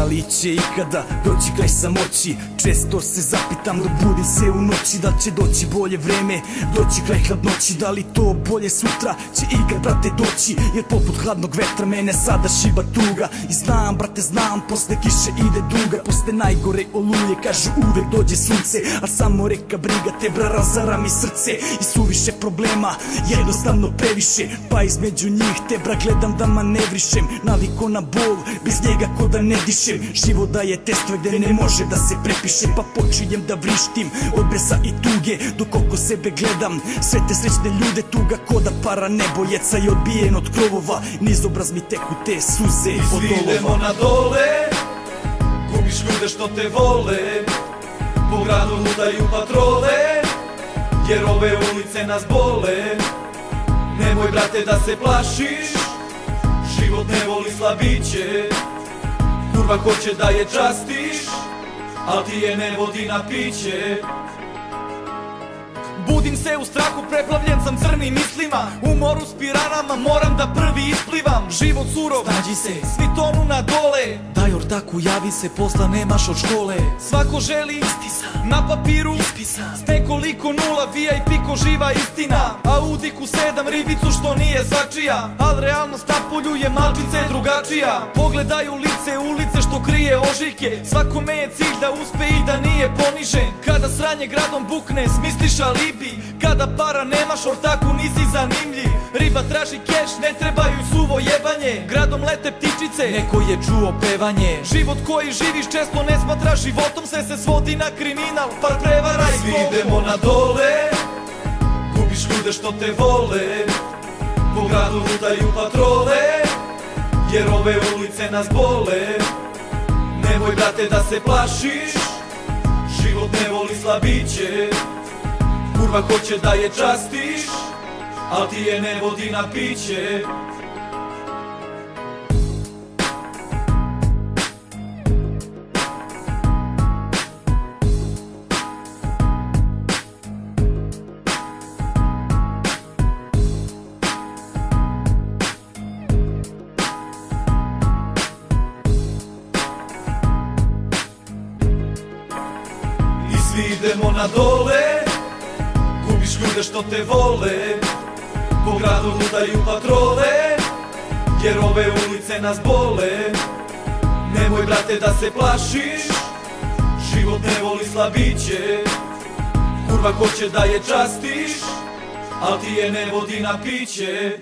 li će ikada doći kraj samoći? Često se zapitam dok budim se u noći, da li će doći bolje vreme, doći kraj hladnoći? Da li to bolje sutra će ikad, brate, doći? Jer poput hladnog vetra mene sada šiba tuga. I znam, brate, znam, posle kiše ide duga, posle najgore oluje kažu uvek dođe sunce. A samo reka briga te bra razara mi srce i suviše problema, jednostavno previše. Pa između njih te bra gledam da manevrišem, naviko na bol, bez njega ko da ne dišem. Život daje testove gde ne može da se prepiše, pa počinjem da vrištim od besa i tuge. Dok oko sebe gledam sve te srećne ljude, tuga ko da para nebojeca i odbijen od krovova. Niz obraz mi teku te suze od olova. I svi idemo na dole, gubiš ljude što te vole, po gradu ludaju patrole, jer ove ulice nas bole. Nemoj, brate, da se plašiš, život ne voli slabiće. Kurva hoće da je častiš, al ti je ne vodi na piće. Budim se u strahu, preplavljen sam crnim mislima, u moru s piranama moram da prvi isplivam. Život surov, snađi se, svi tonu na dole, daj ortaku, javi se, posla nemaš od škole. Svako želi istisan, na papiru ispisan, s nekoliko nula, VIP ko živa istina. Audi Q7 ribicu što nije svačija, al realnost napolju je malčice drugačija. Pogledaj u lice ulice što krije ožiljke, svakome je cilj da uspe i da nije ponižen. Kada sranje gradom bukne, smisliš alibi, kada para nemaš ortaku nisi zanimljiv. Riba traži keš, ne trebaju suvo jebanje, gradom lete ptičice, neko je čuo pevanje. Život koji živiš često ne smatraš životom, sve se svodi na kriminal, par prevara i svi idemo na dole, gubiš ljude što te vole, po gradu ludaju patrole, jer ove ulice nas bole. Nemoj, brate, da se plašiš, život ne voli slabiće. Kurva hoće da je častiš, al ti je ne vodi na piće. I svi idemo na dole, gubiš ljude što te vole, po gradu ludaju patrole, jer ove ulice nas bole. Nemoj, brate, da se plašiš, život ne voli slabiće. Kurva hoće da je častiš, al ti je ne vodi na piće.